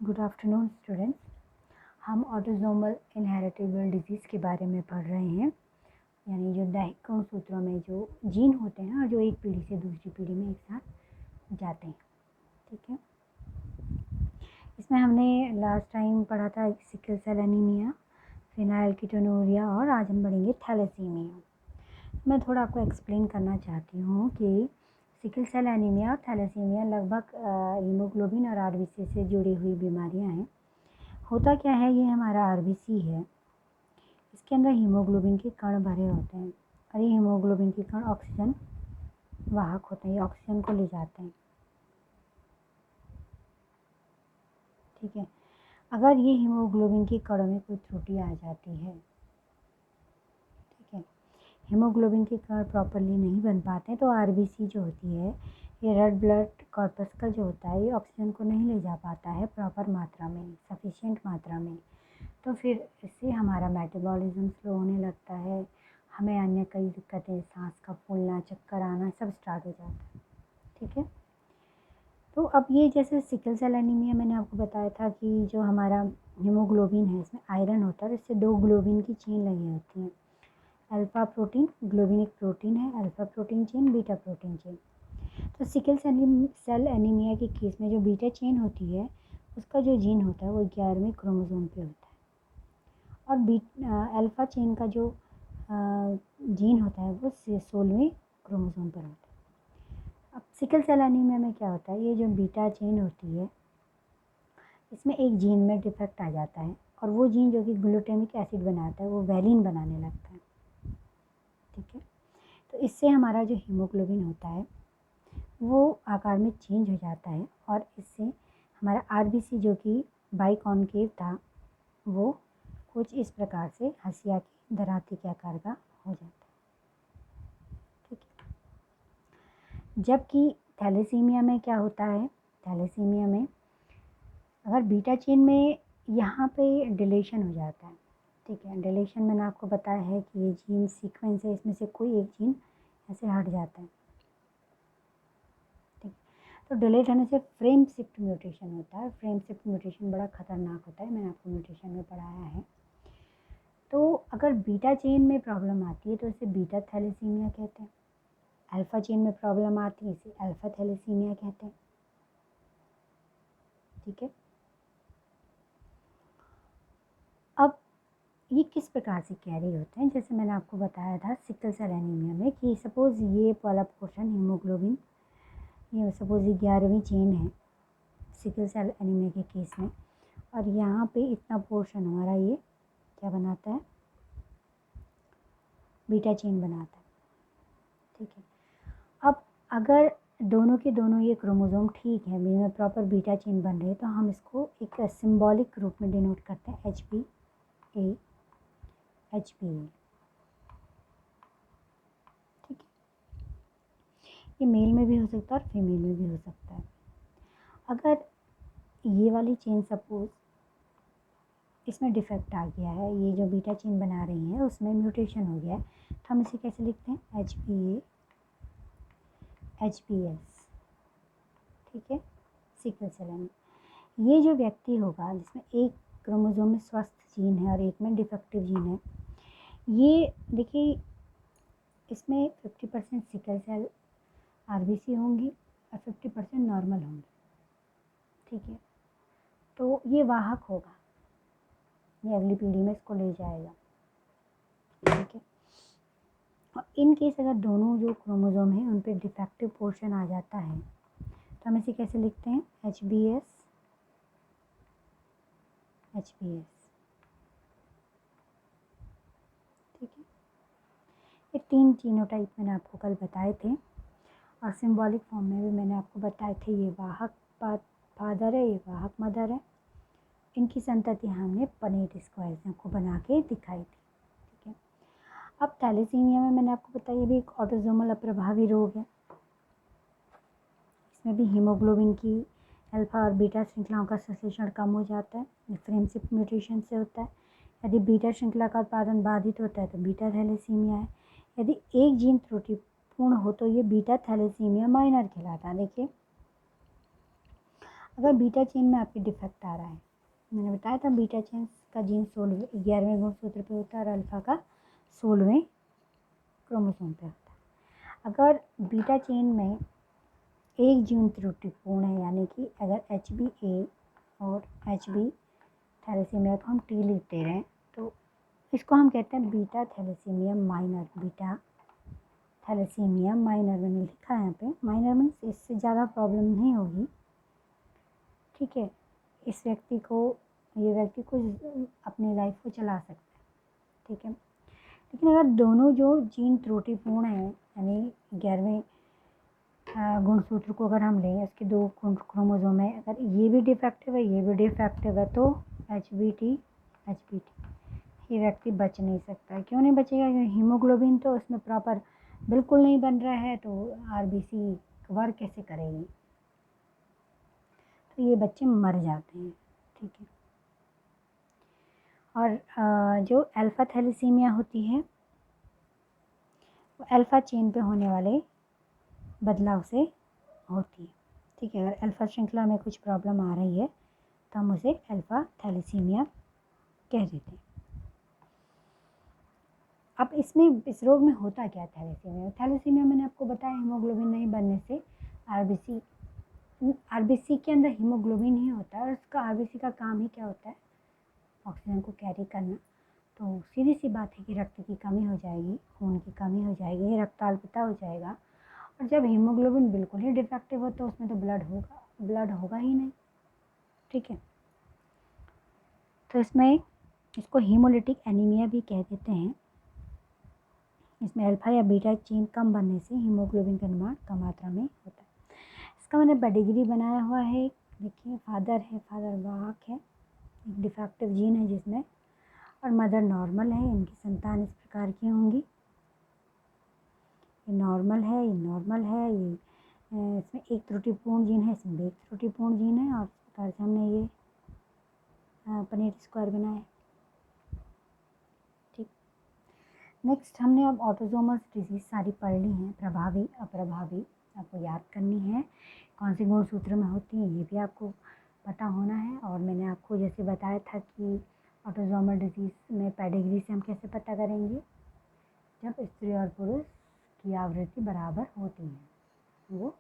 Good afternoon students. हम autosomal inheritable disease के बारे में पढ़ रहे हैं, यानी जो दैहिक गुणसूत्रों में जो जीन होते हैं और जो एक पीढ़ी से दूसरी पीढ़ी में एक साथ जाते हैं। ठीक है, इसमें हमने लास्ट टाइम पढ़ा था सिकल सेल एनीमिया, फिनाइलकीटोनुरिया और आज हम पढ़ेंगे थैलेसीमिया। मैं थोड़ा आपको एक्सप्लेन करना चाहती हूँ कि सिकल सेल एनीमिया और थैलेसीमिया लगभग हीमोग्लोबिन और आरबीसी से जुड़ी हुई बीमारियाँ हैं। होता क्या है, ये हमारा आरबीसी है, इसके अंदर हीमोग्लोबिन के कण भरे होते हैं और ये हीमोग्लोबिन के कण ऑक्सीजन वाहक होते हैं, ये ऑक्सीजन को ले जाते हैं। ठीक है, अगर ये हीमोग्लोबिन के कणों में कोई त्रुटि आ जाती है, ठीक है, हीमोग्लोबिन के कण प्रॉपरली नहीं बन पाते हैं, तो आरबीसी जो होती है, ये रेड ब्लड कॉर्पस्कल जो होता है, ये ऑक्सीजन को नहीं ले जा पाता है प्रॉपर मात्रा में, सफिशिएंट मात्रा में। तो फिर इससे हमारा मेटाबॉलिज्म स्लो होने लगता है, हमें अन्य कई दिक्कतें, सांस का फूलना, चक्कर आना, सब स्टार्ट हो जाता है। ठीक है, तो अब ये जैसे सिकल सेल एनीमिया मैंने आपको बताया था कि जो हमारा हीमोग्लोबिन है, इसमें आयरन होता है, इससे दो ग्लोबिन की चेन लगी होती हैं। अल्फा प्रोटीन, ग्लोबिन एक प्रोटीन है, alpha protein chain, beta protein chain. तो सिकल सेल एनीमिया के केस में जो बीटा चेन होती है, उसका जो जीन होता है वो 11वें क्रोमोसोम पे होता है और अल्फा चेन का जो जीन होता है वो 16वें क्रोमोसोम पर होता है। अब सिकल सेल एनीमिया में क्या होता है, ये जो बीटा चेन होती है, इसमें एक जीन में डिफेक्ट आ जाता है और वो जीन जो कि ग्लूटामिक एसिड बनाता है वो वैलिन बनाने लगता है। ठीक है, तो इससे हमारा जो हीमोग्लोबिन होता है वो आकार में चेंज हो जाता है और इससे हमारा आरबीसी जो कि बाइकॉन्केव था, वो कुछ इस प्रकार से हंसिया की दराती के आकार का हो जाता है। ठीक है, जबकि थैलेसीमिया में क्या होता है, थैलेसीमिया में अगर बीटा चेन में यहाँ पे डिलेशन हो जाता है, ठीक है, डिलेशन मैंने आपको बताया है कि ये जीन सीक्वेंस है, इसमें से कोई एक जीन ऐसे हट जाता है। ठीक, तो डिलेट होने से फ्रेम शिफ्ट म्यूटेशन होता है। फ्रेम शिफ्ट म्यूटेशन बड़ा खतरनाक होता है, मैंने आपको म्यूटेशन में पढ़ाया है। तो अगर बीटा चेन में प्रॉब्लम आती है तो इसे बीटा थैलेसीमिया कहते हैं। अल्फा चेन में प्रॉब्लम आती है, इसे अल्फा थैलेसीमिया कहते हैं। ठीक है, अब ये किस प्रकार से कैरी होते हैं, जैसे मैंने आपको बताया था सिकल सेल एनीमिया में कि सपोज़ ये वाला पोर्शन हीमोग्लोबिन, ये सपोज़ 11वीं चेन है सिकल सेल एनीमिया के केस में, और यहाँ पे इतना पोर्शन हमारा ये क्या बनाता है, बीटा चेन बनाता है। ठीक है, अब अगर दोनों के दोनों ये क्रोमोसोम ठीक है, में प्रॉपर बीटा चेन बन रही है, तो हम इसको एक सिंबॉलिक रूप में डिनोट करते हैं HPA HPA। ठीक है, ये मेल में भी हो सकता है और फीमेल में भी हो सकता है। अगर ये वाली चेन सपोज इसमें डिफेक्ट आ गया है, ये जो बीटा चेन बना रही है उसमें म्यूटेशन हो गया है, तो हम इसे कैसे लिखते हैं, HPA HPS। ठीक है, सिकल सेल एनीमिया। ये जो व्यक्ति होगा जिसमें एक क्रोमोसोम में स्वस्थ जीन है और एक में डिफेक्टिव जीन है, ये देखिए इसमें 50% सिकल सेल आरबीसी होंगी और 50% नॉर्मल होंगी। ठीक है, तो ये वाहक होगा, ये अगली पीढ़ी में इसको ले जाएगा। ठीक है, और इन केस अगर दोनों जो क्रोमोसोम है उन पे डिफेक्टिव पोर्शन आ जाता है, तो हम इसे कैसे लिखते हैं, HBS HBS। ठीक है, ये 3 जीनोटाइप मैंने आपको कल बताए थे और सिंबॉलिक फॉर्म में भी मैंने आपको बताए थे, ये वाहक फादर है, ये वाहक मदर है, इनकी संतति हमने पनेट स्क्वायर्स को बना के दिखाई थी। ठीक है, अब थैलेसीमिया में मैंने आपको बताया ये भी एक ऑटोसोमल अप्रभावी रोग है, इसमें भी हीमोग्लोबिन की अल्फा और बीटा श्रृंखलाओं का संश्लेषण कम हो जाता है, ये फ्रेम शिफ्ट म्यूटेशन से होता है। यदि बीटा श्रृंखला का उत्पादन बाधित होता है तो बीटा थैलेसीमिया है। यदि एक जीन त्रुटिपूर्ण हो तो ये बीटा थैलेसीमिया माइनर कहलाता है। देखिए, अगर बीटा चेन में आपके डिफेक्ट आ रहा है, मैंने बताया था बीटा चेन का जीन 11वें गुणसूत्र पे होता है और अल्फा का 16वें क्रोमोसोम पे होता है। अगर बीटा चेन में एक जीन त्रुटिपूर्ण है, यानी कि अगर HbA और HB थैलेसीमिया को हम T लिखते रहें तो इसको हम कहते हैं beta thalassemia minor. Beta thalassemia minor मैंने लिखा है यहाँ पे, माइनर मीन्स इससे ज़्यादा प्रॉब्लम नहीं होगी, ठीक है। ये व्यक्ति को अपनी लाइफ को चला सकता है, ठीक है। लेकिन अगर दोनों जो जीन त्रुटिपूर्ण हैं, यानी 11वें गुणसूत्र को अगर हम लें, इसके 2 क्रोमोसोम है, अगर ये भी डिफेक्टिव है, ये भी डिफेक्टिव है, तो HBT ये व्यक्ति बच नहीं सकता। क्यों नहीं बचेगा? क्योंकि हीमोग्लोबिन तो उसमें प्रॉपर बिल्कुल नहीं बन रहा है, तो RBC वर्क कैसे करेगी? तो ये बच्चे मर जाते हैं, ठीक है। और जो अल्फा थैलेसीमिया होती है वो अल्फा चेन पे होने वाले बदलाव से होती है, ठीक है। अगर अल्फा श्रृंखला में कुछ प्रॉब्लम आ रही है तो हम उसे अल्फा थैलेसीमिया कह देते हैं। अब इस रोग में होता क्या है थैलेसीमिया मैंने आपको बताया हीमोग्लोबिन नहीं बनने से आरबीसी के अंदर हीमोग्लोबिन ही होता है, और उसका आरबीसी का काम ही क्या होता है? ऑक्सीजन को कैरी करना। तो सीधी सी बात है कि रक्त की कमी हो जाएगी, खून की कमी हो जाएगी, रक्त अल्पता हो जाएगा। और जब हीमोग्लोबिन बिल्कुल ही डिफेक्टिव हो तो उसमें तो ब्लड होगा ही नहीं, ठीक है। तो इसको हीमोलिटिक एनीमिया भी कह देते हैं। इसमें अल्फा या बीटा चेन कम बनने से हीमोग्लोबिन का निर्माण कम मात्रा में होता है। इसका मैंने पेडिग्री बनाया हुआ है, देखिए फादर वाहक है, एक डिफेक्टिव जीन है जिसमें, और मदर नॉर्मल है। इनकी संतान इस प्रकार की होंगी, ये नॉर्मल है, ये इसमें एक त्रुटिपूर्ण जीन है, इसमें भी एक त्रुटिपूर्ण जीन है, और इस प्रकार से हमने ये पनीर स्क्वायर बनाया है, ठीक। नेक्स्ट हमने अब ऑटोसोमल डिजीज सारी पढ़ ली हैं, प्रभावी अप्रभावी आपको याद करनी है, कौन से गुणसूत्र में होती हैं ये भी आपको पता होना है। और मैंने आपको जैसे बताया था कि ऑटोसोमल डिजीज़ में पेडिग्री से हम कैसे पता करेंगे? जब स्त्री और पुरुष की आवृत्ति बराबर होती है, वो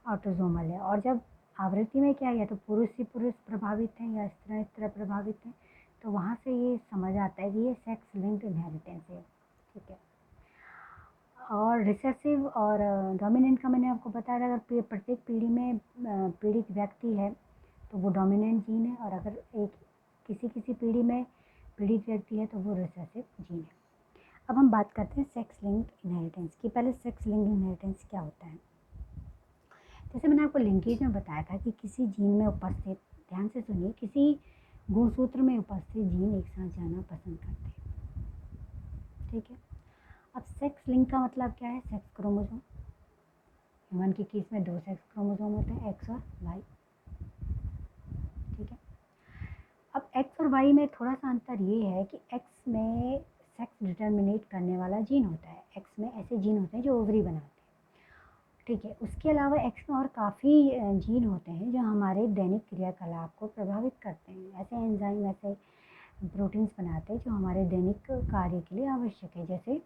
ऑटोसोमल है। और जब आवृत्ति में क्या है, तो पुरुष ही पुरुष प्रभावित हैं या स्त्री प्रभावित हैं, तो वहाँ से ये समझ आता है कि ये सेक्स लिंक्ड इनहेरिटेंस है, ठीक है। और रिसेसिव और डोमिनेंट का मैंने आपको बताया, अगर प्रत्येक पीढ़ी में पीड़ित व्यक्ति है तो वो डोमिनेंट जीन है, और अगर किसी पीढ़ी में पीड़ित व्यक्ति है तो वो रिसेसिव जीन है। अब हम बात करते हैं सेक्स लिंक्ड इनहेरिटेंस की। पहले सेक्स लिंक्ड इनहेरिटेंस क्या होता है? जैसे मैंने आपको लिंकेज में बताया था कि किसी जीन में उपस्थित, ध्यान से सुनिए, किसी गुणसूत्र में उपस्थित जीन एक साथ जाना पसंद करते हैं, ठीक है। अब सेक्स लिंक का मतलब क्या है? Sex chromosome. ह्यूमन के केस में 2 सेक्स क्रोमोसोम होते हैं, एक्स और वाई, ठीक है। अब एक्स और वाई में थोड़ा सा अंतर ये है कि एक्स में सेक्स डिटर्मिनेट करने वाला जीन होता है, एक्स में ऐसे जीन होते हैं जो ओवरी बनाते हैं, ठीक है। उसके अलावा एक्स में और काफ़ी जीन होते हैं जो हमारे दैनिक क्रियाकलाप को प्रभावित करते हैं, ऐसे एंजाइम, ऐसे प्रोटीन्स बनाते हैं जो हमारे दैनिक कार्य के लिए आवश्यक है। जैसे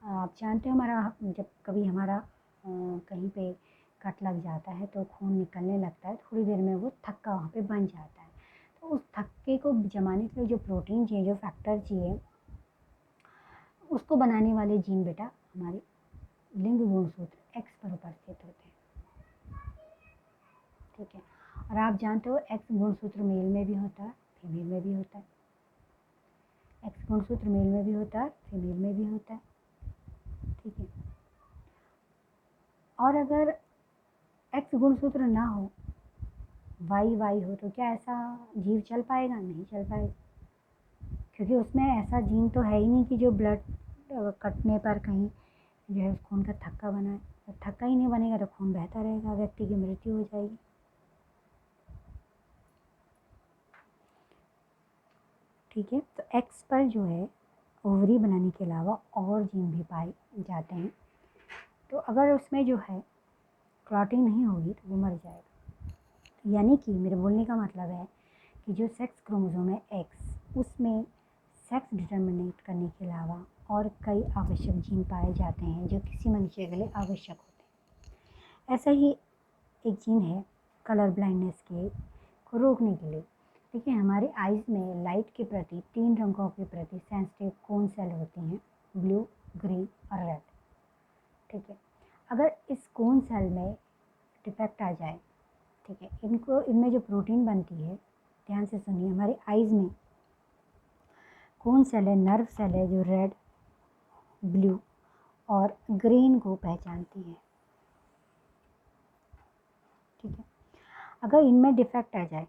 आप जानते हो, जब कभी हमारा कहीं पे कट लग जाता है तो खून निकलने लगता है, थोड़ी देर में वो थक्का वहाँ पे बन जाता है। तो उस थक्के को जमाने के लिए जो प्रोटीन चाहिए, जो फैक्टर चाहिए, उसको बनाने वाले जीन बेटा हमारे लिंग गुणसूत्र एक्स पर उपस्थित होते हैं, ठीक है। और आप जानते हो एक्स गुणसूत्र मेल में भी होता है, फीमेल में भी होता है। एक्स गुणसूत्र मेल में भी होता है, फीमेल में भी होता है, ठीक है। और अगर एक्स गुणसूत्र ना हो, वाई हो, तो क्या ऐसा जीव चल पाएगा? नहीं चल पाएगा, क्योंकि उसमें ऐसा जीन तो है ही नहीं कि जो ब्लड कटने पर कहीं जो है उस खून का थक्का बनाए। तो थक्का ही नहीं बनेगा तो खून बहता रहेगा, व्यक्ति की मृत्यु हो जाएगी, ठीक है। तो एक्स पर जो है ओवरी बनाने के अलावा और जीन भी पाए जाते हैं, तो अगर उसमें जो है क्लॉटिंग नहीं होगी तो वो मर जाएगा, यानी कि मेरे बोलने का मतलब है कि जो सेक्स क्रोमोसोम है एक्स, उसमें सेक्स डिटर्मिनेट करने के अलावा और कई आवश्यक जीन पाए जाते हैं जो किसी मनुष्य के लिए आवश्यक होते हैं। ऐसा ही एक जीन है कलर ब्लाइंडनेस को रोकने के लिए। देखिए, हमारे आइज़ में लाइट के प्रति 3 रंगों के प्रति सेंसिटिव कोन सेल होती हैं, ब्लू, ग्रीन और रेड। ठीक है, अगर इस कोन सेल में डिफेक्ट आ जाए, ठीक है, इनमें जो प्रोटीन बनती है, ध्यान से सुनिए, हमारे आइज़ में कौन सेल है, नर्व सेल है जो रेड, ब्लू और ग्रीन को पहचानती है। ठीक है, अगर इनमें डिफेक्ट आ जाए,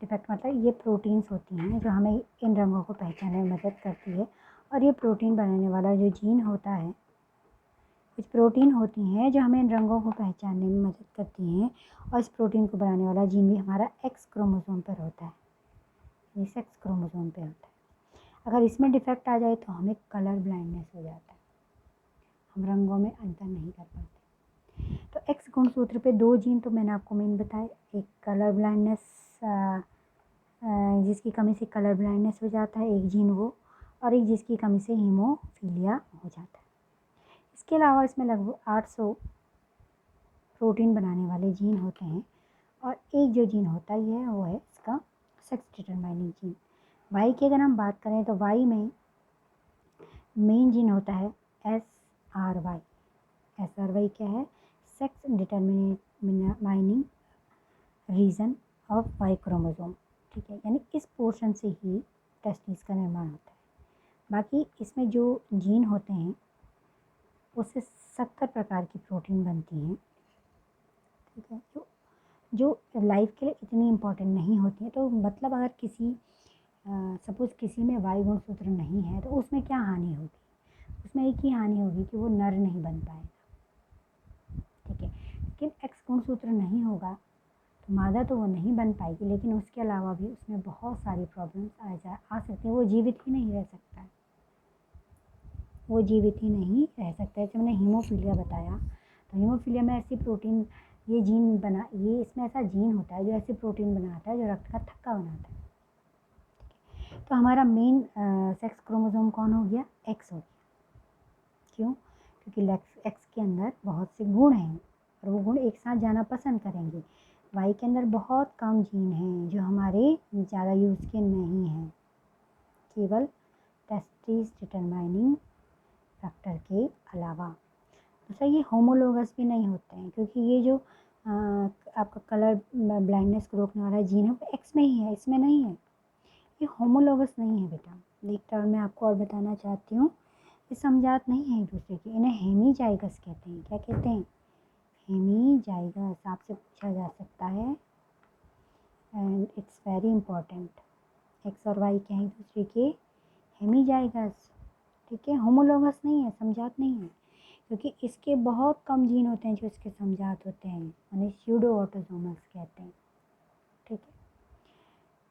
डिफेक्ट मतलब ये प्रोटीन्स होती हैं जो हमें इन रंगों को पहचानने में मदद करती है, और ये प्रोटीन बनाने वाला जो जीन होता है, कुछ प्रोटीन होती हैं जो हमें इन रंगों को पहचानने में मदद करती हैं, और इस प्रोटीन को बनाने वाला जीन भी हमारा एक्स क्रोमोसोम पर होता है, ये सेक्स क्रोमोसोम पे होता है। अगर इसमें डिफेक्ट आ जाए तो हमें कलर ब्लाइंडनेस हो जाता है, हम रंगों में अंतर नहीं कर पाते। तो एक्स गुणसूत्र पे 2 जीन तो मैंने आपको मेन बताए, एक कलर ब्लाइंडनेस, जिसकी कमी से कलर ब्लाइंडनेस हो जाता है, एक जीन वो, और एक जिसकी कमी से हीमोफीलिया हो जाता है। इसके अलावा इसमें लगभग 800 प्रोटीन बनाने वाले जीन होते हैं, और एक जो जीन होता ही है वो है इसका सेक्स डिटरमाइनिंग जीन। वाई की अगर हम बात करें तो वाई में मेन जीन होता है SRY। SRY क्या है? Sex determining region of Y chromosome. ठीक है, यानी इस पोर्शन से ही टेस्टिस का निर्माण होता है। बाकी इसमें जो जीन होते हैं उससे 70 प्रकार की प्रोटीन बनती हैं। ठीक है, जो लाइफ के लिए इतनी इम्पोर्टेंट नहीं होती है। तो मतलब अगर किसी सपोज़ किसी में वाई गुणसूत्र नहीं है तो उसमें क्या हानि होगी? उसमें एक ही हानि होगी कि वो नर नहीं बन पाएगा। ठीक है, लेकिन एक्स गुणसूत्र नहीं होगा तो मादा तो वो नहीं बन पाएगी, लेकिन उसके अलावा भी उसमें बहुत सारी प्रॉब्लम्स आ सकती हैं। वो जीवित ही नहीं रह सकता है, वो जीवित ही नहीं रह सकता है। जैसे मैंने हीमोफीलिया बताया, तो हीमोफीलिया में ऐसी प्रोटीन, ये जीन बना, ये इसमें ऐसा जीन होता है जो ऐसी प्रोटीन बनाता है जो रक्त का थक्का बनाता है। तो हमारा मेन सेक्स क्रोमोसोम कौन हो गया? एक्स हो गया। क्यों? क्योंकि एक्स के अंदर बहुत से गुण हैं और वो गुण एक साथ जाना पसंद करेंगे। वाई के अंदर बहुत कम जीन हैं जो हमारे ज़्यादा यूज़ के नहीं हैं, केवल टेस्टिस डिटरमाइनिंग फैक्टर के अलावा। दूसरा, ये होमोलोगस भी नहीं होते हैं, क्योंकि ये जो आपका कलर ब्लाइंडनेस को रोकने वाला जीन है वो एक्स में ही है, इसमें नहीं है। ये होमोलोगस नहीं है बेटा। एक टर्म मैं आपको और बताना चाहती हूँ, ये समझात नहीं है एक दूसरे की, इन्हें हेमीजाइगस कहते हैं। क्या कहते हैं? हेमीजाइगस। आपसे पूछा जा सकता है and it's very important. X और वाई क्या है एक दूसरे के? हेमीजाइगस। ठीक है, होमोलोगस नहीं है, समझात नहीं है, क्योंकि इसके बहुत कम जीन होते हैं जो इसके समझात होते हैं, उन्हें स्यूडो ऑटोसोमस कहते हैं। ठीक है,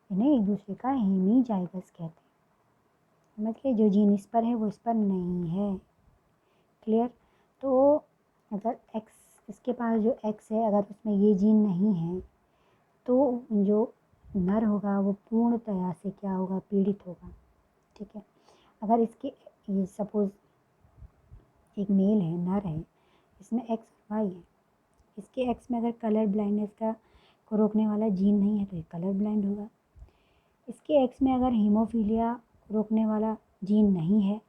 इन्हें एक दूसरे का हेमीजाइगस कहते हैं। मतलब जो जीन इस पर है वो इस पर नहीं है। क्लियर? तो अगर एक्स, इसके पास जो एक्स है, अगर उसमें ये जीन नहीं है तो जो नर होगा वो पूर्णतया से क्या होगा? पीड़ित होगा। ठीक है, अगर इसके, ये सपोज एक मेल है, नर है, इसमें एक्स और वाई है, इसके एक्स में अगर कलर ब्लाइंडनेस को रोकने वाला जीन नहीं है तो ये कलर ब्लाइंड होगा। इसके एक्स में अगर हीमोफीलिया रोकने वाला जीन नहीं है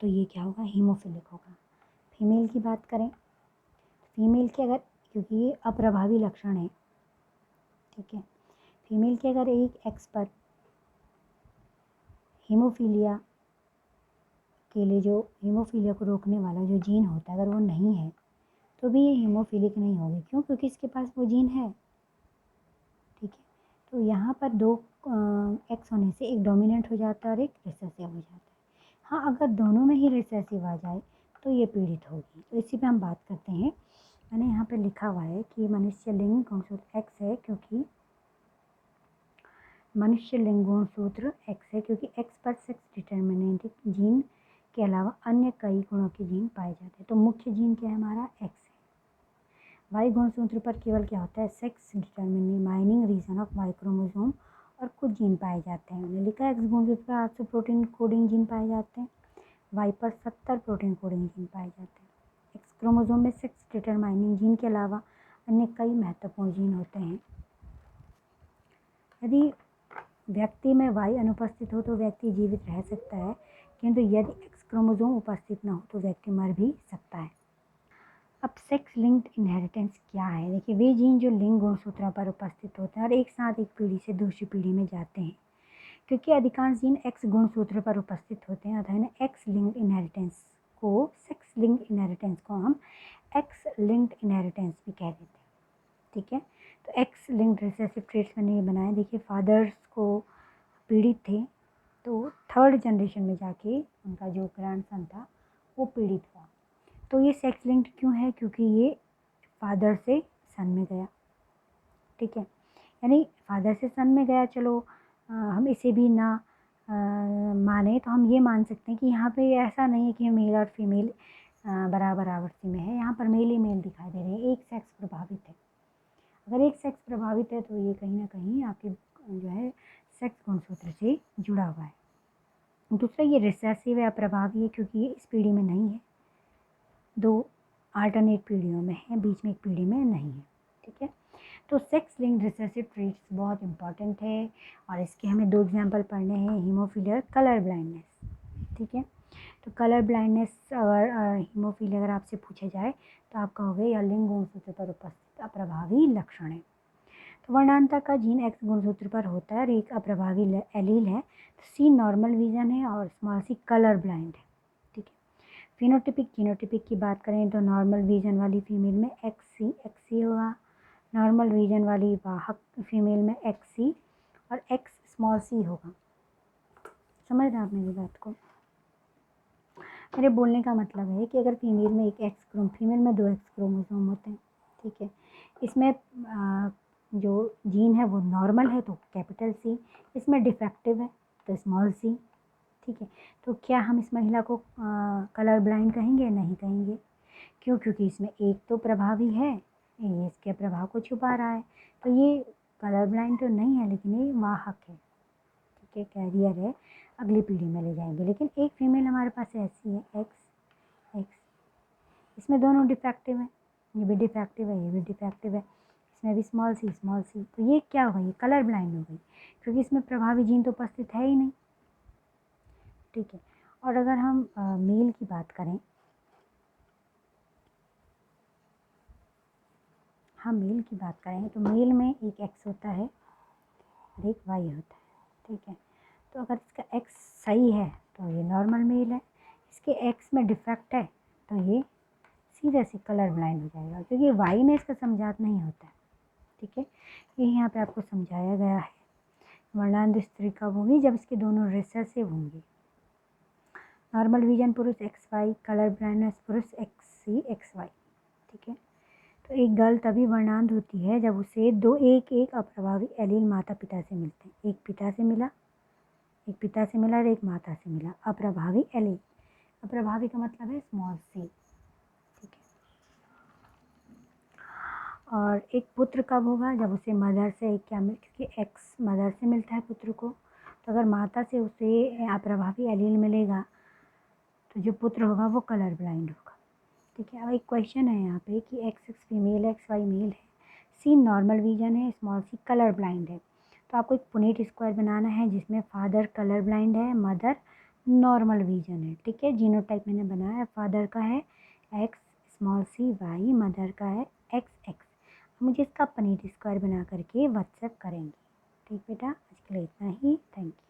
तो ये क्या होगा? हीमोफिलिक होगा। फीमेल की बात करें, फीमेल के अगर, क्योंकि ये अप्रभावी लक्षण है, ठीक है, फीमेल के अगर एक एक्स पर हीमोफीलिया के लिए जो हीमोफीलिया को रोकने वाला जो जीन होता है अगर वो नहीं है तो भी ये हीमोफिलिक नहीं होगी। क्यों? क्योंकि इसके पास वो जीन है। ठीक है, तो यहाँ पर 2 एक्स होने से एक डोमिनेंट हो जाता है और एक रिसेसिव हो जाता है। हाँ, अगर दोनों में ही रिसेसिव आ जाए तो ये पीड़ित होगी। तो इसी पे हम बात करते हैं। मैंने यहाँ पे लिखा हुआ है कि मनुष्य लिंग गुणसूत्र एक्स है, क्योंकि मनुष्य लिंग गुणसूत्र एक्स है क्योंकि एक्स पर सेक्स डिटर्मिनेटिंग जीन के अलावा अन्य कई गुणों के जीन पाए जाते हैं। तो मुख्य जीन क्या है? हमारा एक्स है। वाई गुणसूत्र पर केवल क्या होता है, sex determining region of Y chromosome और कुछ जीन पाए जाते हैं। उन्होंने लिखा है एक्स गुणसूत्र पर 800 प्रोटीन कोडिंग जीन पाए जाते हैं, वाई पर 70 प्रोटीन कोडिंग जीन पाए जाते हैं। एक्स क्रोमोसोम में सेक्स डिटरमाइनिंग जीन के अलावा अन्य कई महत्वपूर्ण जीन होते हैं। यदि व्यक्ति में वाई अनुपस्थित हो तो व्यक्ति जीवित रह सकता है, किंतु यदि एक्स क्रोमोसोम उपस्थित न हो तो व्यक्ति मर भी सकता है। अब सेक्स लिंक्ड इनहेरिटेंस क्या है? देखिए, वे जीन जो लिंग गुणसूत्रों पर उपस्थित होते हैं और एक साथ एक पीढ़ी से दूसरी पीढ़ी में जाते हैं। क्योंकि अधिकांश जीन एक्स गुणसूत्र पर उपस्थित होते हैं, अतः एक्स लिंक्ड इनहेरिटेंस को सेक्स लिंक्ड इनहेरिटेंस को हम एक्स लिंक्ड इनहेरिटेंस भी कह देते हैं। ठीक है, तो एक्स लिंक्ड रिसेसिव ट्रेट्स मैंने ये बनाए। देखिए, फादर्स को पीड़ित थे तो थर्ड जनरेशन में जाके उनका जो ग्रैंडसन था वो पीड़ित हुआ। तो ये सेक्स लिंक्ड क्यों है? क्योंकि ये फादर से सन में गया। ठीक है, यानी फादर से सन में गया। चलो हम इसे भी ना माने तो हम ये मान सकते हैं कि यहाँ पे ऐसा नहीं है कि मेल और फीमेल बराबर आवृत्ति में है। यहाँ पर मेल ही मेल दिखाई दे रहे हैं, एक सेक्स प्रभावित है। अगर एक सेक्स प्रभावित है तो ये कहीं ना कहीं आपके जो है सेक्स गुणसूत्र से जुड़ा हुआ है। दूसरा, ये रिसेसिव है, अप्रभावी है, क्योंकि ये इस पीढ़ी में नहीं है, दो आल्टरनेट पीढ़ियों में है, बीच में एक पीढ़ी में नहीं है। ठीक है, तो सेक्स लिंक्ड रिसेसिव ट्रेट्स बहुत इंपॉर्टेंट है और इसके हमें दो एग्जांपल पढ़ने हैं, हीमोफीलिया, कलर ब्लाइंडनेस। ठीक है, तो कलर ब्लाइंडनेस अगर हीमोफीलिया अगर आपसे पूछा जाए तो आप कहोगे यह लिंग गुणसूत्र पर उपस्थित अप्रभावी लक्षण है। तो वर्णांतर का जीन एक्स गुणसूत्र पर होता है और एक अप्रभावी एलील है, तो सी नॉर्मल विजन है और स्मॉल सी कलर ब्लाइंड है। ठीक है, फिनोटिपिक जीनोटिपिक की बात करें तो नॉर्मल विजन वाली फीमेल में एक्स सी होगा, नॉर्मल विजन वाली वाहक फीमेल में एक्स सी और एक्स स्मॉल सी होगा। समझ रहे आप मेरी बात को? मेरे बोलने का मतलब है कि अगर फीमेल में फीमेल में 2 एक्स क्रोमोसोम होते हैं। ठीक है, इसमें जो जीन है वो नॉर्मल है तो कैपिटल सी, इसमें डिफेक्टिव है तो स्मॉल सी। ठीक है, तो क्या हम इस महिला को कलर ब्लाइंड कहेंगे? नहीं कहेंगे। क्यों? क्योंकि इसमें एक तो प्रभावी है, ये इसके प्रभाव को छुपा रहा है, तो ये कलर ब्लाइंड तो नहीं है, लेकिन ये वाहक है। ठीक है, कैरियर है, अगली पीढ़ी में ले जाएंगे। लेकिन एक फीमेल हमारे पास ऐसी है एक्स, इसमें दोनों डिफेक्टिव है, ये भी डिफेक्टिव है, ये भी डिफेक्टिव है, इसमें भी स्मॉल सी, तो ये क्या हो गई? कलर ब्लाइंड हो गई, क्योंकि इसमें प्रभावी जीन तो उपस्थित है ही नहीं। ठीक है, और अगर हम मेल की बात करें, हम मेल की बात करें तो मेल में एक एक्स होता है और एक वाई होता है। ठीक है, तो अगर इसका एक्स सही है तो ये नॉर्मल मेल है, इसके एक्स में डिफेक्ट है तो ये सीधे से कलर ब्लाइंड हो जाएगा, क्योंकि वाई में इसका समझात नहीं होता है। ठीक है, ये यहाँ पे आपको समझाया गया है। वर्णांध स्त्री कब होगी? जब इसके दोनों रिसेसिव होंगे। नॉर्मल विजन पुरुष एक्स वाई, कलर ब्लाइंडनेस पुरुष एक्स सी एक्स वाई। ठीक है, तो एक गर्ल तभी वर्णांध होती है जब उसे एक अप्रभावी एलील माता पिता से मिलते हैं। एक पिता से मिला और एक माता से मिला, अप्रभावी एलील। अप्रभावी का मतलब है स्मॉल सी। ठीक है, और एक पुत्र कब होगा? जब उसे मदर से क्या मिल, क्योंकि एक्स मदर से मिलता है पुत्र को, तो अगर माता से उसे अप्रभावी एलील मिलेगा तो जो पुत्र होगा वो कलर ब्लाइंड होगा। ठीक है, अब एक क्वेश्चन है यहाँ पे कि एक्स फीमेल है, एक्स वाई मेल है, सी नॉर्मल विजन है, स्मॉल सी कलर ब्लाइंड है। तो आपको एक पुनेट स्क्वायर बनाना है जिसमें फादर कलर ब्लाइंड है, मदर नॉर्मल विजन है। ठीक है, जीनोटाइप मैंने बनाया, फादर का है x small C Y, mother का है एक्स। मुझे इसका पुनेट स्क्वायर बना करके व्हाट्सएप करेंगे। ठीक बेटा, आज के लिए इतना ही, थैंक यू।